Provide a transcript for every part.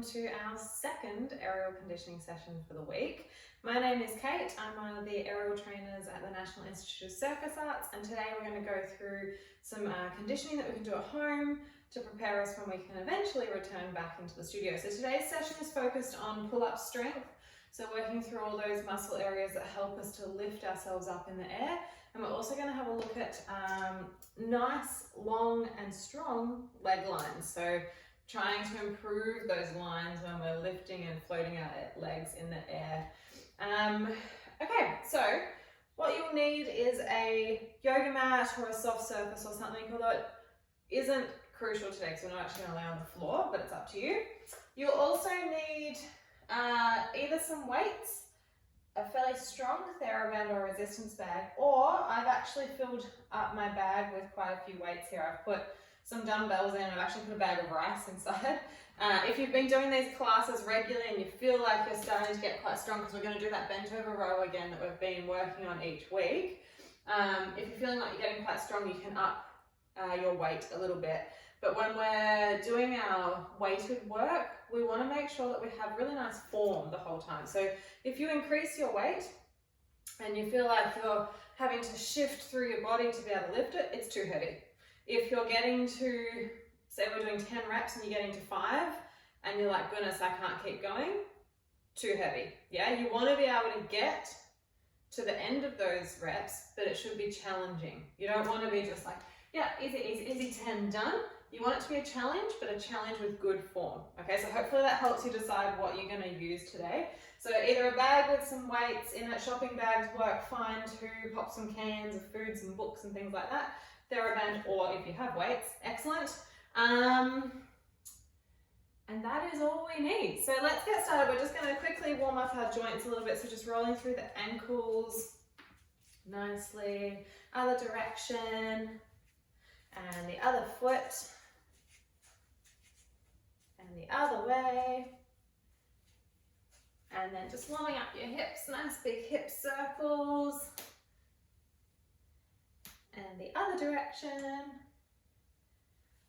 welcome to our second aerial conditioning session for the week. My name is Kate, I'm one of the aerial trainers at the National Institute of Circus Arts, and today we're going to go through some conditioning that we can do at home to prepare us when we can eventually return back into the studio. So today's session is focused on pull-up strength, so working through all those muscle areas that help us to lift ourselves up in the air. And we're also going to have a look at nice, long and strong leg lines. So trying to improve those lines when we're lifting and floating our legs in the air. Okay, so what you'll need is a yoga mat or a soft surface or something, although it isn't crucial today because we're not actually going to lay on the floor, but it's up to you. You'll also need either some weights, a fairly strong TheraBand or resistance bag, or I've actually filled up my bag with quite a few weights here. I've put some dumbbells in, I've actually put a bag of rice inside. If you've been doing these classes regularly and you feel like you're starting to get quite strong, because we're going to do that bent over row again that we've been working on each week, if you're feeling like you're getting quite strong, you can up your weight a little bit. But when we're doing our weighted work, we want to make sure that we have really nice form the whole time. So if you increase your weight and you feel like you're having to shift through your body to be able to lift it, it's too heavy. If you're getting to, say we're doing 10 reps and you're getting to 5 and you're like, goodness, I can't keep going, too heavy. Yeah, you want to be able to get to the end of those reps, but it should be challenging. You don't want to be just like, yeah, easy, easy, easy, 10 done. You want it to be a challenge, but a challenge with good form. Okay, so hopefully that helps you decide what you're going to use today. So either a bag with some weights in it, shopping bags work fine too, pop some cans of foods and books and things like that. TheraBand, or if you have weights, excellent. And that is all we need. So let's get started. We're just going to quickly warm up our joints a little bit. So just rolling through the ankles nicely, other direction, and the other foot, and the other way. And then just warming up your hips, nice big hip circles. And the other direction,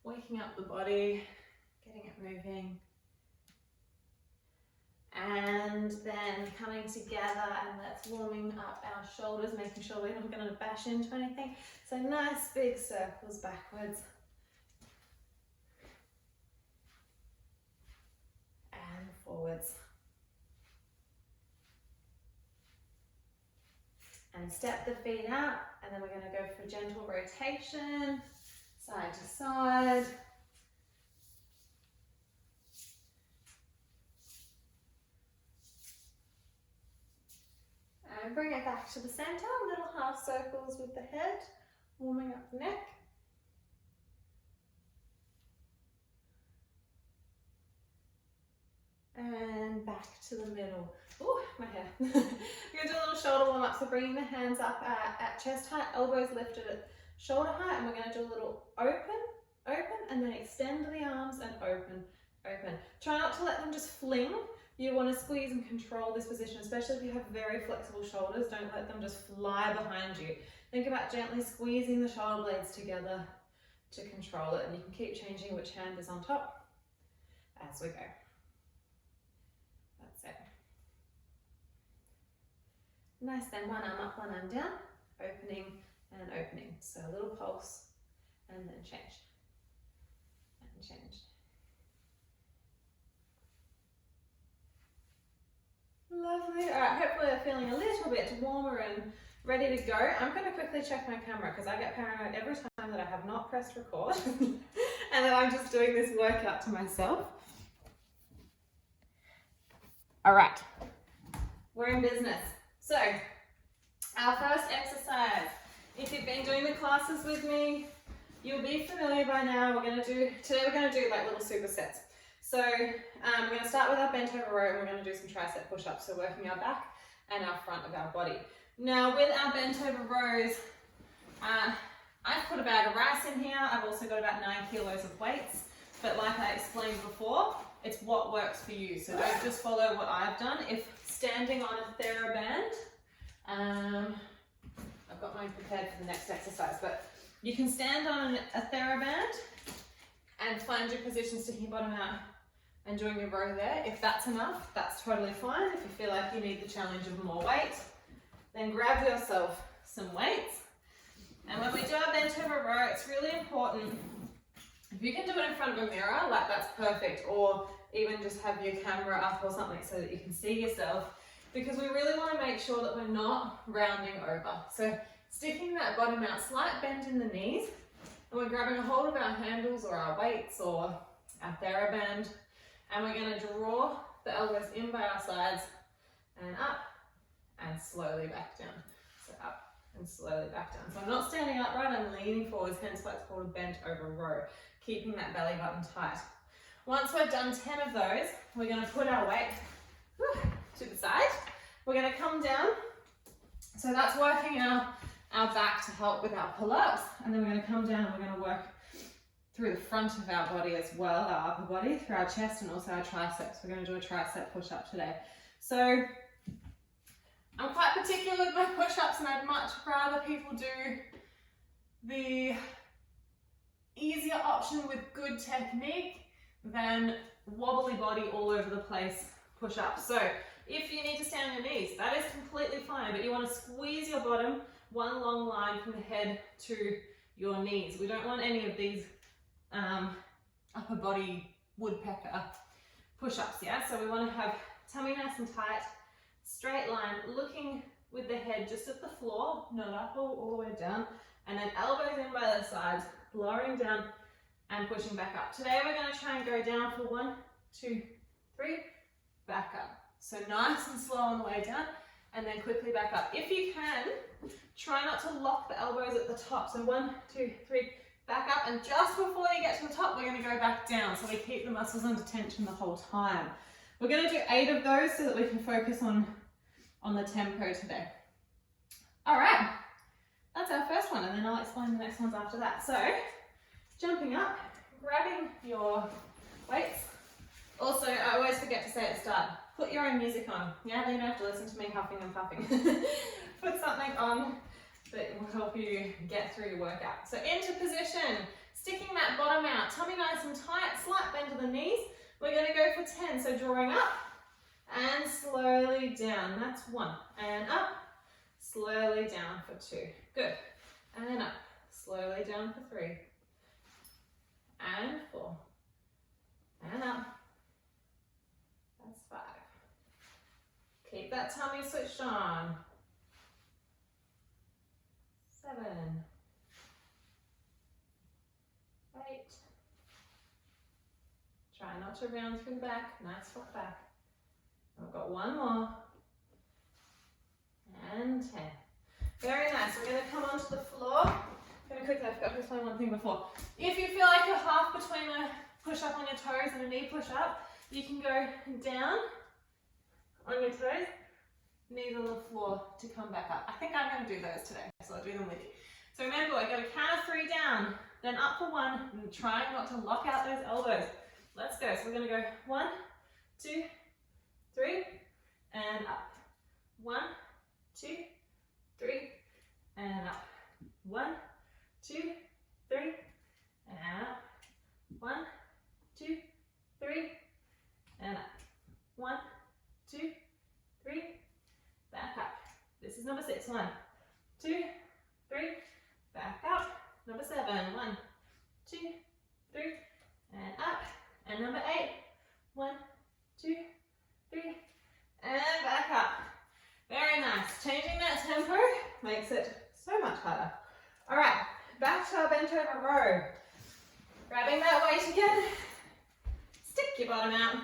waking up the body, getting it moving. And then coming together and let's warming up our shoulders, making sure we're not going to bash into anything. So nice big circles backwards. And forwards. And step the feet out, and then we're going to go for gentle rotation, side to side. And bring it back to the center, little half circles with the head, warming up the neck. And back to the middle. Oh, my hair. We're going to do a little shoulder warm up, so bringing the hands up at chest height, elbows lifted at shoulder height, and we're going to do a little open, and then extend the arms and open. Try not to let them just fling. You want to squeeze and control this position, especially if you have very flexible shoulders. Don't let them just fly behind you. Think about gently squeezing the shoulder blades together to control it, and you can keep changing which hand is on top as we go. That's it. Nice, then one arm up, one arm down, opening and opening. So a little pulse and then change and change. Lovely. All right, hopefully you're feeling a little bit warmer and ready to go. I'm going to quickly check my camera because I get paranoid every time that I have not pressed record and then I'm just doing this workout to myself. All right, we're in business. So our first exercise, if you've been doing the classes with me, you'll be familiar by now. Today we're going to do like little supersets. So we're going to start with our bent over row, and we're going to do some tricep push-ups, so working our back and our front of our body. Now with our bent over rows, I've put a bag of rice in here. I've also got about 9 kilos of weights, but like I explained before, it's what works for you. So don't just follow what I've done. If standing on a TheraBand, I've got mine prepared for the next exercise, but you can stand on a TheraBand and find your position, sticking your bottom out and doing your row there. If that's enough, that's totally fine. If you feel like you need the challenge of more weight, then grab yourself some weights. And when we do our bent over row, it's really important, if you can do it in front of a mirror, like that's perfect, or even just have your camera up or something so that you can see yourself, because we really want to make sure that we're not rounding over. So sticking that bottom out, slight bend in the knees, and we're grabbing a hold of our handles or our weights or our TheraBand, and we're going to draw the elbows in by our sides and up and slowly back down. So up and slowly back down. So I'm not standing upright, I'm leaning forwards, hence why it's called a bent over row, keeping that belly button tight. Once we've done 10 of those, we're going to put our weight to the side. We're going to come down. So that's working our back to help with our pull-ups. And then we're going to come down and we're going to work through the front of our body as well, our upper body, through our chest and also our triceps. We're going to do a tricep push-up today. So I'm quite particular with my push-ups, and I'd much rather people do the easier option with good technique than wobbly body all over the place push-ups. So if you need to stand on your knees, that is completely fine, but you want to squeeze your bottom one long line from the head to your knees. We don't want any of these upper body woodpecker push-ups, yeah? So we want to have tummy nice and tight, straight line, looking with the head just at the floor, not up all the way down, and then elbows in by the sides, lowering down and pushing back up. Today we're going to try and go down for 1, 2, 3, back up. So nice and slow on the way down, and then quickly back up. If you can, try not to lock the elbows at the top. So 1, 2, 3, back up, and just before you get to the top, we're going to go back down, so we keep the muscles under tension the whole time. We're going to do 8 of those so that we can focus on the tempo today. All right, that's our first one, and then I'll explain the next ones after that. So, jumping up, grabbing your weights. Also, I always forget to say at the start, put your own music on. Yeah, then you don't have to listen to me huffing and puffing. Put something on that will help you get through your workout. So into position, sticking that bottom out, tummy nice and tight, slight bend to the knees. We're going to go for 10, so drawing up and slowly down. That's 1, and up, slowly down for 2. Good. And up, slowly down for 3, and 4, and up. That's 5. Keep that tummy switched on. 7, 8. Try not to round through the back. Nice flat back. And we've got 1 more. And 10. Very nice. We're going to come onto the floor. Very quickly, I forgot to explain one thing before. If you feel like you're half between a push-up on your toes and a knee push-up, you can go down on your toes, knees on the floor to come back up. I think I'm going to do those today, so I'll do them with you. So remember, we're going to count of 3 down, then up for 1, and trying not to lock out those elbows. Let's go. So we're going to go 1, 2, 3, and up. 1, 2, 3, and up. 1, 2, 3, and up. 1, 2, 3, and up. 1, 2, 3, back up. This is number 6. 1, 2, 3, back up. Number 7. 1, 2, 3, and up. And number 8. 1, 2, 3, and back up. Very nice. Changing that tempo makes it so much harder. All right, back to our bent over row. Grabbing that weight again. Stick your bottom out.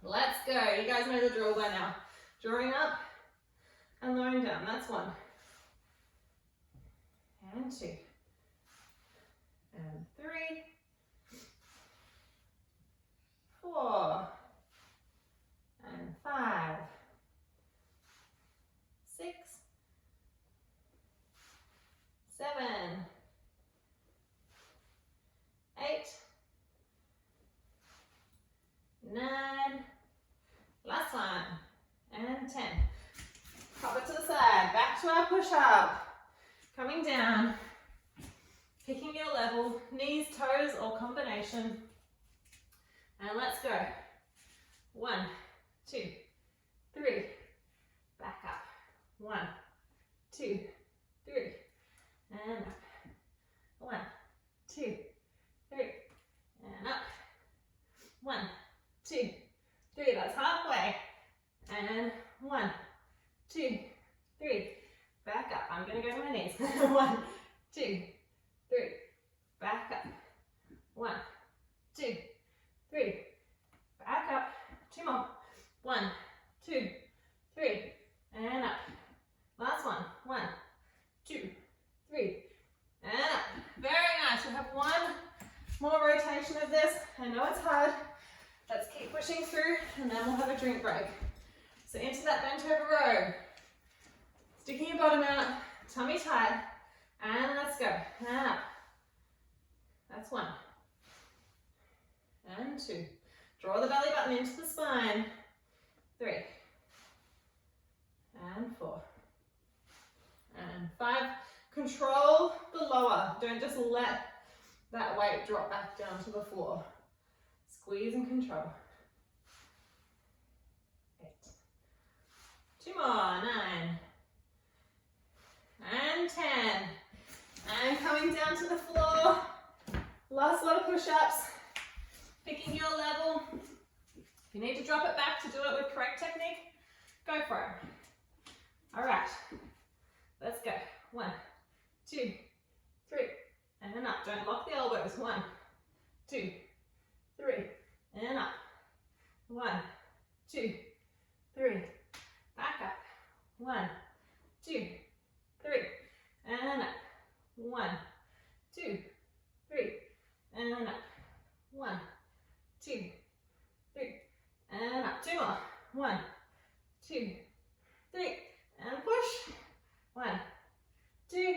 Let's go. You guys know the drill by now. Drawing up and lowering down. That's 1. And 2. And 3. 4. And 5. 6. 7. 8. 9. Last one. And 10. Pop it to the side. Back to our push-up. Coming down. Picking your level. Knees, toes, or combination. And let's go. 1, 2, 3. Back up. 1, 2, 3. And up. 1, 2, 3. And up. 1, 2, 3. That's halfway. And 1, 2, 3. Back up. I'm going to go to my knees. 1, 2, 3. Back up. 1, 2, 3. Back up. 2 more. 1, 2, 3. And up. Last one. 1, 2, 3. And up. Very nice. We'll have one more rotation of this. I know it's hard. Let's keep pushing through and then we'll have a drink break. So into that bent over row. Sticking your bottom out, tummy tight, and let's go. And up. That's 1. And 2. Draw the belly button into the spine. 3. And 4. And 5. Control the lower. Don't just let that weight drop back down to the floor. Squeeze and control. 8. 2 more. 9. And 10. And coming down to the floor. Last lot of push-ups. Picking your level. If you need to drop it back to do it with correct technique, go for it. All right. Let's go. 1, 2, 3. And up. Don't lock the elbows. 1, 2, 3. And up. 1, 2, 3. Back up. 1, 2, 3. And up. 1, 2, 3. And up. 1, 2, 3. And up. 2 more. 1, 2, 3. And push. 1, 2,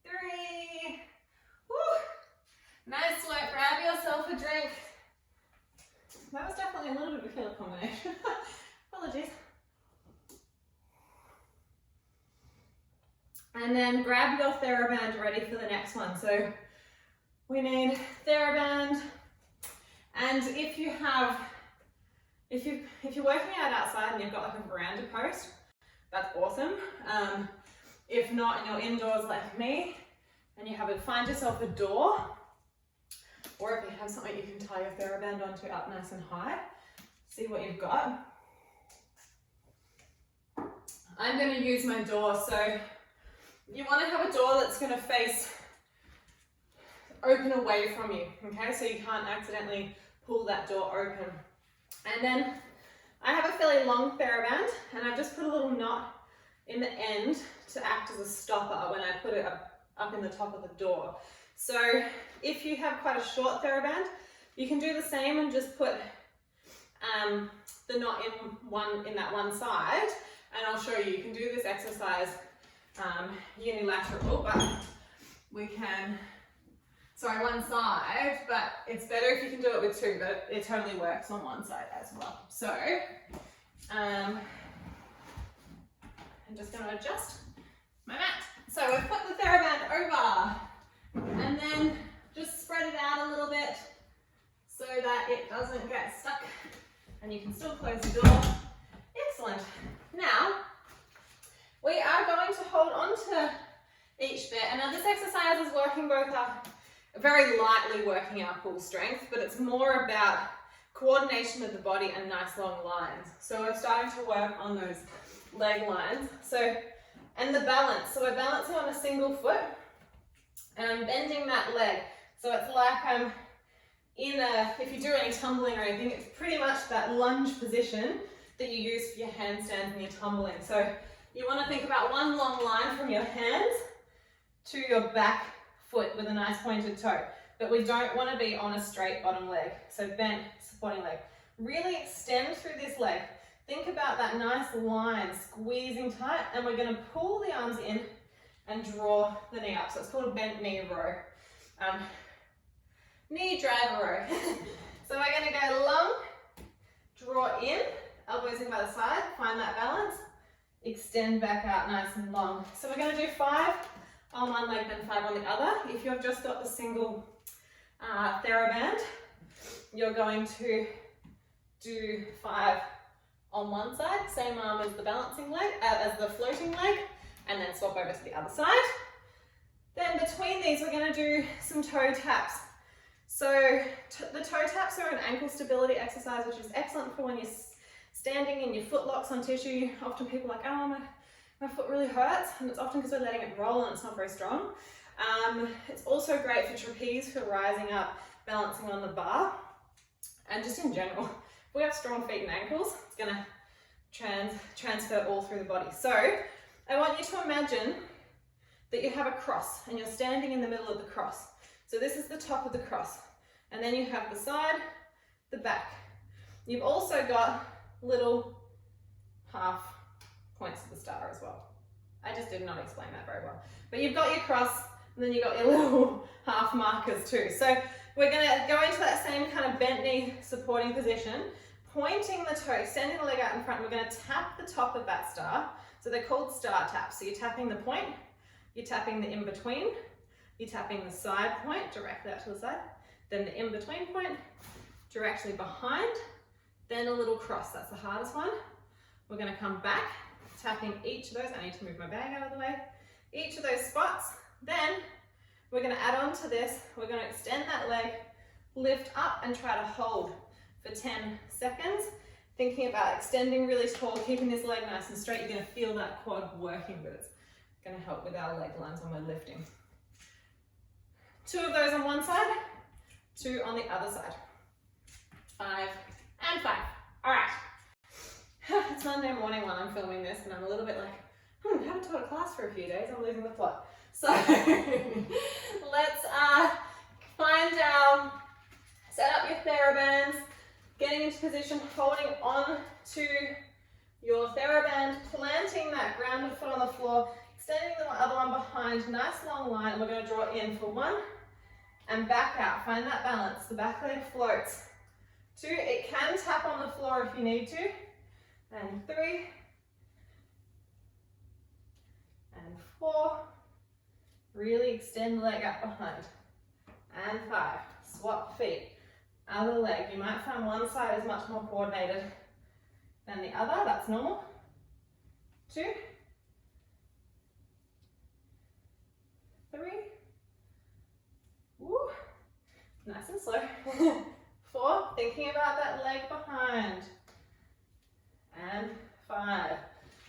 3. Woo! Nice work. Grab yourself a drink. That was definitely a little bit of a killer combination. Apologies. And then grab your TheraBand ready for the next one. So we need TheraBand. And if you're working out outside and you've got like a veranda post, that's awesome. If not, and you're indoors like me, and you find yourself a door, or if you have something you can tie your TheraBand onto up nice and high, see what you've got. I'm going to use my door, so you want to have a door that's going to face open away from you, okay? So you can't accidentally pull that door open. And then I have a fairly long TheraBand, and I've just put a little knot in the end to act as a stopper when I put it up in the top of the door. So if you have quite a short TheraBand, you can do the same and just put the knot in that one side, and I'll show you. You can do this exercise unilateral, but we can, sorry, one side, but it's better if you can do it with 2, but it totally works on one side as well. So I'm just going to adjust my mat. So we've put the TheraBand over, and then just spread it out a little bit so that it doesn't get stuck, and you can still close the door. Excellent. Now we are going to hold on to each bit, and now this exercise is working both up, very lightly working our pull strength, but it's more about coordination of the body and nice long lines. So we're starting to work on those leg lines. So, and the balance. So we're balancing on a single foot, and I'm bending that leg. So it's like if you do any tumbling or anything, it's pretty much that lunge position that you use for your handstands and your tumbling. So you want to think about one long line from your hands to your back foot with a nice pointed toe. But we don't want to be on a straight bottom leg. So bent, supporting leg. Really extend through this leg. Think about that nice line, squeezing tight, and we're going to pull the arms in and draw the knee up. So it's called a bent knee row. Knee drag row. So we're going to go long, draw in, elbows in by the side, find that balance, extend back out nice and long. So we're going to do 5 on one leg, then 5 on the other. If you've just got the single TheraBand, You're going to do 5 on one side, same arm as the balancing leg, as the floating leg, and then swap over to the other side. Then between these, we're going to do some toe taps. So the toe taps are an ankle stability exercise, which is excellent for when you're standing and your foot locks on tissue. Often people are like, oh, my foot really hurts, and it's often because we're letting it roll and it's not very strong. It's also great for trapeze, for rising up, balancing on the bar, and just in general. If we have strong feet and ankles, it's going to transfer all through the body. So I want you to imagine that you have a cross and you're standing in the middle of the cross. So this is the top of the cross. And then you have the side, the back. You've also got little half points of the star as well. I just did not explain that very well. But you've got your cross, and then you've got your little half markers too. So we're going to go into that same kind of bent knee supporting position, pointing the toe, extending the leg out in front. We're going to tap the top of that star. So they're called star taps. So you're tapping the point, you're tapping the in-between, you're tapping the side point directly out to the side, then the in-between point directly behind, then a little cross. That's the hardest one. We're going to come back, tapping each of those. I need to move my bag out of the way. Each of those spots. Then we're going to add on to this. We're going to extend that leg, lift up and try to hold for 10 seconds. Thinking about extending really tall, keeping this leg nice and straight. You're going to feel that quad working, but it's going to help with our leg lines when we're lifting. 2 of those on one side, 2 on the other side. 5 and 5. All right. It's Monday morning when I'm filming this, and I'm a little bit like, haven't taught a class for a few days. I'm losing the plot. So let's set up your TheraBands, getting into position, holding on to your TheraBand, planting that grounded foot on the floor, extending the other one behind, nice long line, and we're going to draw in for 1 and back out. Find that balance. The back leg floats. 2, it can tap on the floor if you need to, and 3, and 4, really extend the leg out behind, and 5, swap feet, other leg. You might find one side is much more coordinated than the other, that's normal. 2, 3, woo, nice and slow. 4, thinking about that leg behind, and 5,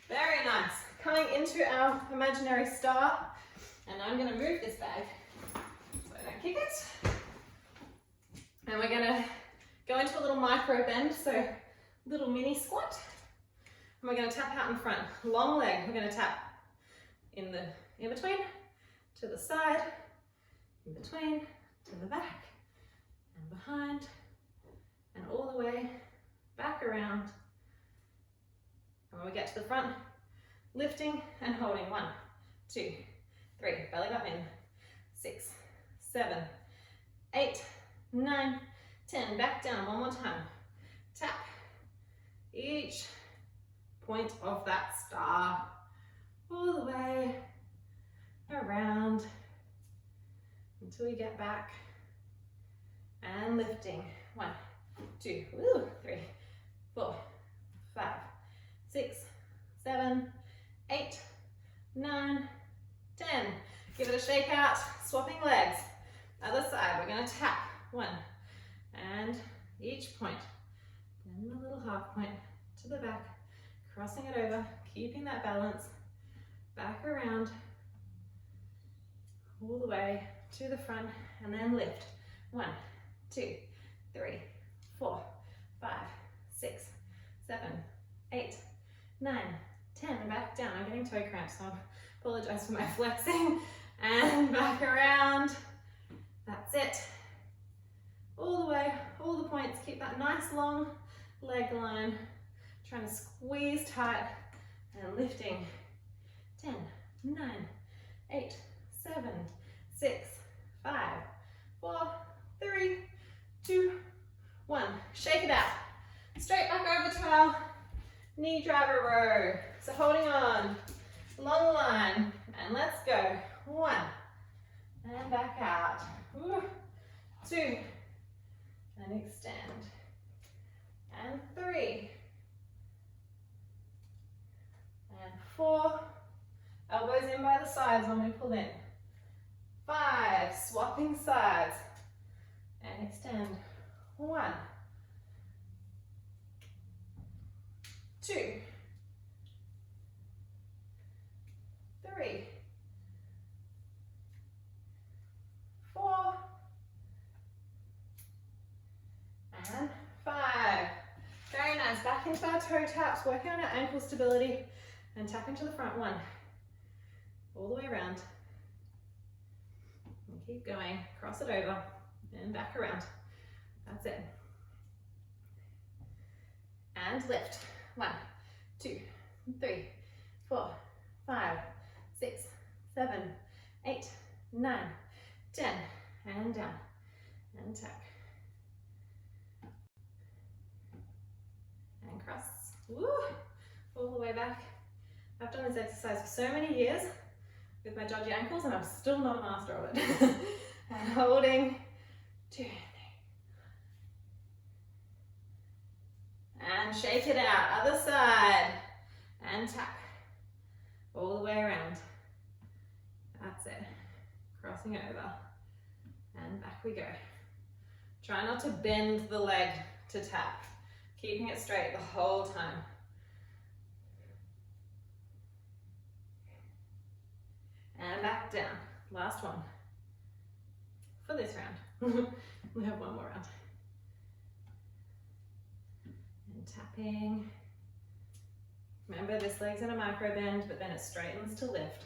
very nice. Coming into our imaginary star, and I'm going to move this bag so I don't kick it, and we're going to go into a little micro bend, so little mini squat, and we're going to tap out in front, long leg. We're going to tap in between, to the side, in between, to the back, and behind, and all the way back around. And when we get to the front, lifting and holding. 1, 2, 3, belly button in. 6, 7, 8, 9, 10. Back down one more time. Tap each point of that star all the way around until you get back and lifting. 1, 2, 3, 4, 5, 6, 7, 8, 9, 10. Give it a shake out, swapping legs. Other side, we're going to tap 1 and each point. Then a little half point to the back, crossing it over, keeping that balance, back around, all the way to the front, and then lift. 1, 2, 3, 4, 5, 6, 7, 8, 9, 10. Back down. I'm getting toe cramps, so I apologize for my flexing. And back around. That's it. All the way, all the points. Keep that nice long leg line. Trying to squeeze tight and lifting. 10, 9, 8, 7, 6, 5, 4, 3, 2, 1. Shake it out. Straight back over to our knee driver row. So holding on, long line, and let's go. 1, and back out. 2, and other sides when we pull in. 5, swapping sides. And extend. 1, 2, 3, 4, and 5. Very nice. Back into our toe taps, working on our ankle stability, and tap into the front. 1, all the way around. And keep going. Cross it over and back around. That's it. And lift. 1, 2, 3, 4, 5, 6, 7, 8, 9, 10, and down, and tap. And cross. Woo! All the way back. I've done this exercise for so many years with my dodgy ankles and I'm still not a master of it. And holding, 2, 3. And shake it out, other side, and tap, all the way around. That's it, crossing over, and back we go. Try not to bend the leg to tap, keeping it straight the whole time. And back down, last one for this round. We have one more round. And tapping. Remember, this leg's in a micro bend, but then it straightens to lift.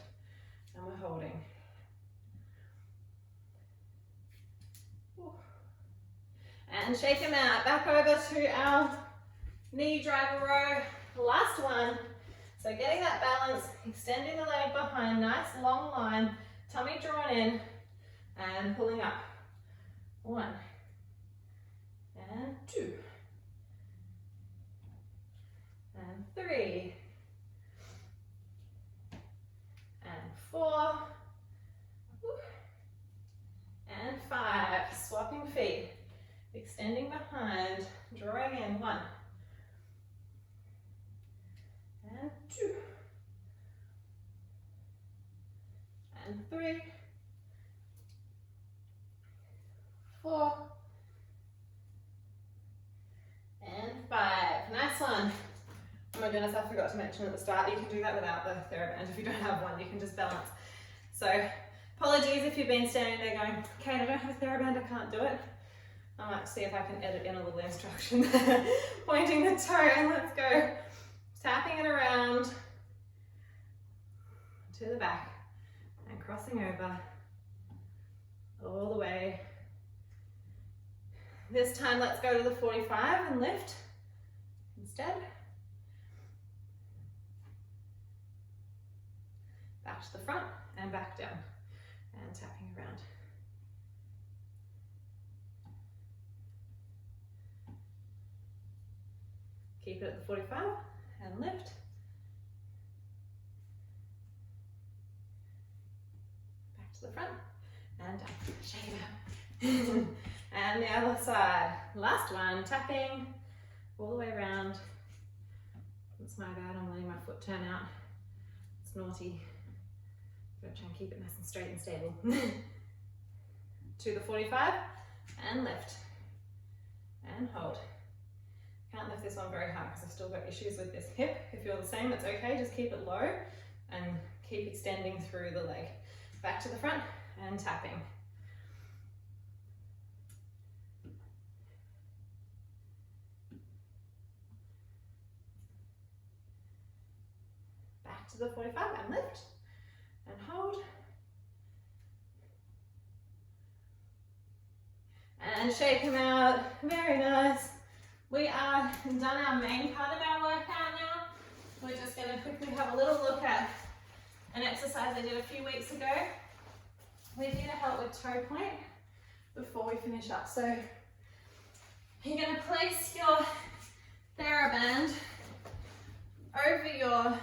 And we're holding. And shake them out. Back over to our knee driver row. Last one. So getting that balance, extending the leg behind, nice long line, tummy drawn in, and pulling up. 1, and 2, and 3, and 4, and 5. Swapping feet, extending behind, drawing in. 1, and 2, and 3, 4, and 5. Nice one. Oh my goodness, I forgot to mention at the start, you can do that without the TheraBand. If you don't have one, you can just balance. So apologies if you've been standing there going, Kate, I don't have a TheraBand, I can't do it. I might see if I can edit in a little instruction there, pointing the toe, and let's go. Tapping it around to the back and crossing over all the way. This time, let's go to the 45 and lift instead. Back to the front and back down and tapping around. Keep it at the 45 and lift. Back to the front and down. Shake it out. And the other side. Last one, tapping all the way around. It's my bad, I'm letting my foot turn out. It's naughty. Gotta try and keep it nice and straight and stable. To the 45 and lift. And hold. Can't lift this one very hard because I've still got issues with this hip. If you're the same, it's okay, just keep it low and keep extending through the leg. Back to the front and tapping. Back to the 45 and lift and hold. And shake them out, very nice. We are done our main part of our workout now. We're just going to quickly have a little look at an exercise I did a few weeks ago. We're here to help with toe point before we finish up. So you're going to place your TheraBand over your,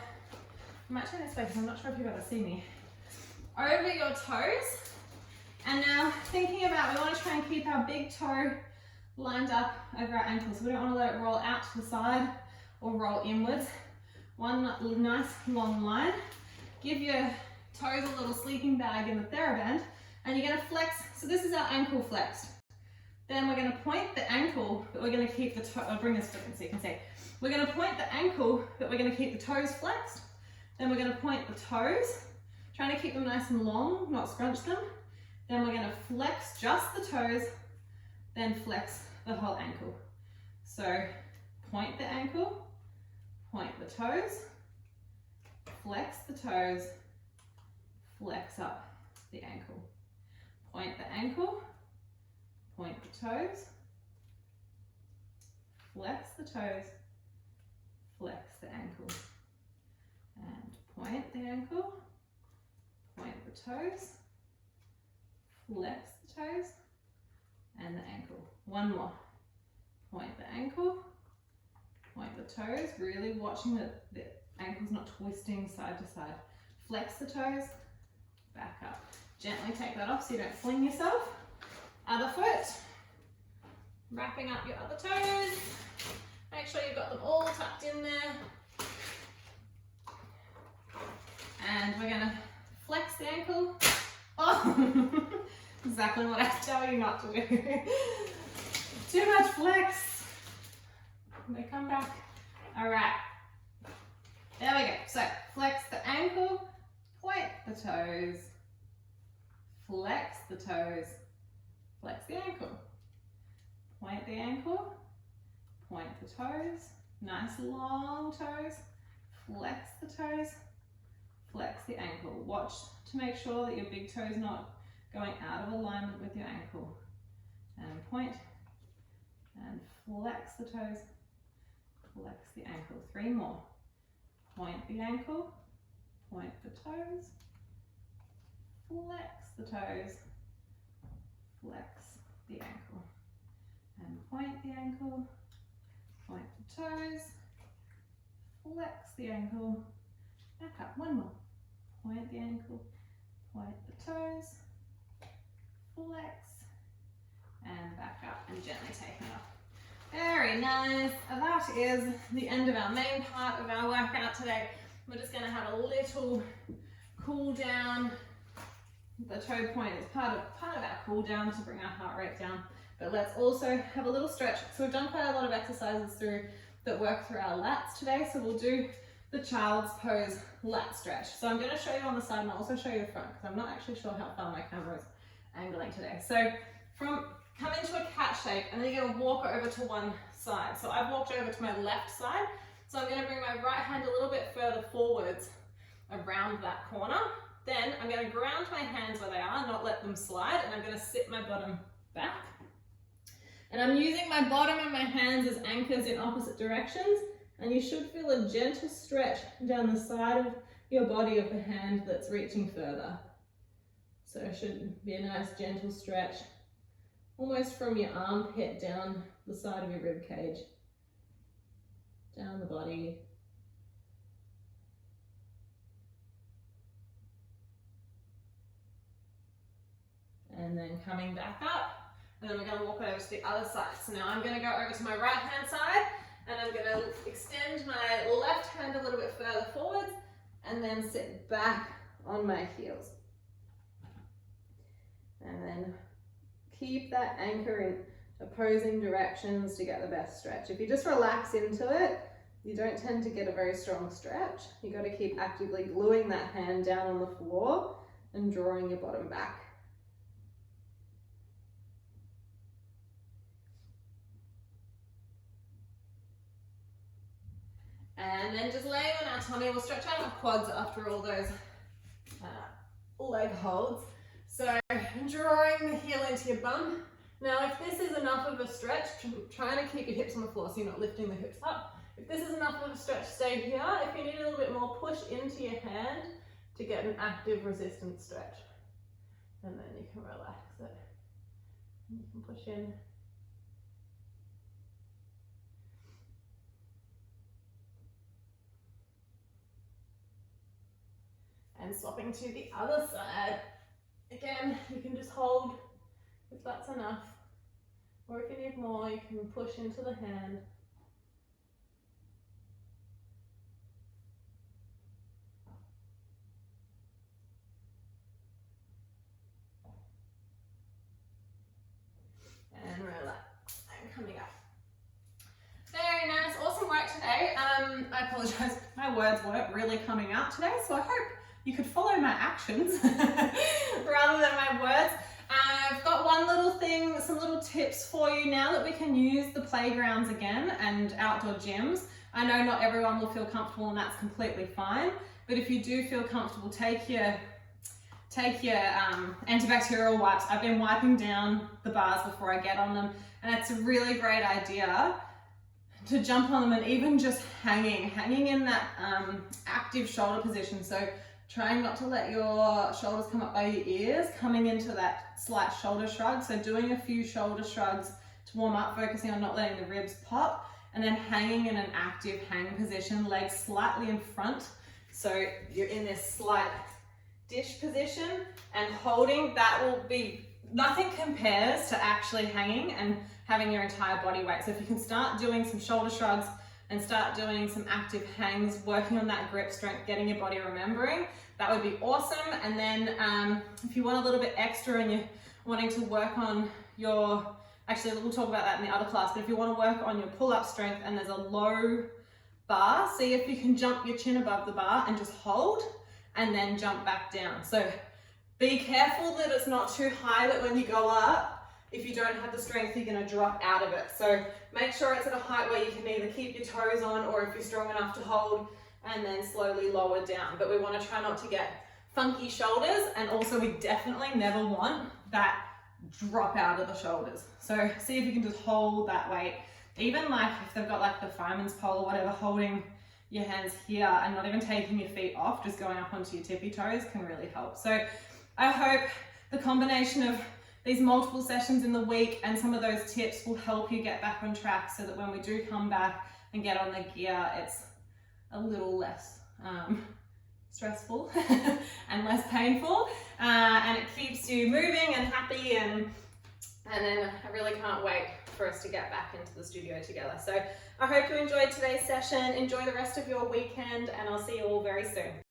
I'm actually in this way because I'm not sure if you've ever seen me, over your toes. And now thinking about, we want to try and keep our big toe lined up over our ankles. We don't want to let it roll out to the side or roll inwards. One nice long line. Give your toes a little sleeping bag in the TheraBand, and you're going to flex. So this is our ankle flexed. Then we're going to point the ankle, but we're going to keep the toe. I'll bring this foot in so you can see. We're going to point the ankle, but we're going to keep the toes flexed. Then we're going to point the toes, trying to keep them nice and long, not scrunch them. Then we're going to flex just the toes, then flex the whole ankle. So point the ankle, point the toes, flex the toes, flex up the ankle. Point the ankle, point the toes, flex the toes, flex the ankle. And point the ankle, point the toes, flex the toes, and the ankle. One more. Point the ankle, point the toes, really watching that the ankle's not twisting side to side. Flex the toes, back up. Gently take that off so you don't fling yourself. Other foot. Wrapping up your other toes. Make sure you've got them all tucked in there. And we're gonna flex the ankle. Oh, exactly what I tell you not to do. Too much flex. They come back. All right. There we go. So flex the ankle, point the toes, flex the toes, flex the ankle. Point the ankle, point the toes, nice long toes, flex the toes, flex the ankle. Watch to make sure that your big toe is not going out of alignment with your ankle. And point and flex the toes, flex the ankle. 3 more. Point the ankle, point the toes, flex the toes, flex the ankle. And point the ankle, point the toes, flex the ankle, back up. 1 more. Point the ankle, point the toes, flex, and back up, and gently take it off. Very nice. That is the end of our main part of our workout today. We're just going to have a little cool down. The toe point is part of our cool down to bring our heart rate down. But let's also have a little stretch. So we've done quite a lot of exercises that work through our lats today. So we'll do the child's pose lat stretch. So I'm going to show you on the side and I'll also show you the front because I'm not actually sure how far my camera is angling today. So come into a cat shape and then you're going to walk over to one side. So I've walked over to my left side. So I'm going to bring my right hand a little bit further forwards around that corner. Then I'm going to ground my hands where they are, not let them slide, and I'm going to sit my bottom back. And I'm using my bottom and my hands as anchors in opposite directions, and you should feel a gentle stretch down the side of your body of the hand that's reaching further. So it should be a nice gentle stretch, almost from your armpit down the side of your rib cage, down the body. And then coming back up, and then we're going to walk over to the other side. So now I'm going to go over to my right hand side, and I'm going to extend my left hand a little bit further forwards, and then sit back on my heels. And then keep that anchor in opposing directions to get the best stretch. If you just relax into it, you don't tend to get a very strong stretch. You've got to keep actively gluing that hand down on the floor and drawing your bottom back. And then just laying on our tummy, we'll stretch out our quads after all those leg holds. So drawing the heel into your bum. Now if this is enough of a stretch, trying to keep your hips on the floor so you're not lifting the hips up. If this is enough of a stretch, stay here. If you need a little bit more, push into your hand to get an active resistance stretch. And then you can relax it. And you can push in. And swapping to the other side. Again, you can just hold if that's enough. Or if you need more, you can push into the hand. and relax, and coming up. Very nice, awesome work today. I apologise, my words weren't really coming out today, so I hope you could follow my actions rather than my words. I've got one little thing, some little tips for you now that we can use the playgrounds again and outdoor gyms. I know not everyone will feel comfortable and that's completely fine, but if you do feel comfortable, take your antibacterial wipes. I've been wiping down the bars before I get on them, and it's a really great idea to jump on them and even just hanging in that active shoulder position. So trying not to let your shoulders come up by your ears, coming into that slight shoulder shrug. So doing a few shoulder shrugs to warm up, focusing on not letting the ribs pop, and then hanging in an active hang position, legs slightly in front. So you're in this slight dish position and holding. That will be, nothing compares to actually hanging and having your entire body weight. So if you can start doing some shoulder shrugs and start doing some active hangs, working on that grip strength, getting your body remembering, that would be awesome. And then if you want a little bit extra and you're wanting to work on your, actually we'll talk about that in the other class, but if you want to work on your pull-up strength and there's a low bar, see if you can jump your chin above the bar and just hold and then jump back down. So be careful that it's not too high, that when you go up, if you don't have the strength, you're going to drop out of it. So make sure it's at a height where you can either keep your toes on, or if you're strong enough to hold, and then slowly lower down. But we want to try not to get funky shoulders, and also we definitely never want that drop out of the shoulders. So see if you can just hold that weight. Even like if they've got like the fireman's pole or whatever, holding your hands here and not even taking your feet off, just going up onto your tippy toes can really help. So I hope the combination of these multiple sessions in the week and some of those tips will help you get back on track, so that when we do come back and get on the gear, it's a little less stressful and less painful, and it keeps you moving and happy, and then I really can't wait for us to get back into the studio together. So I hope you enjoyed today's session. Enjoy the rest of your weekend, and I'll see you all very soon.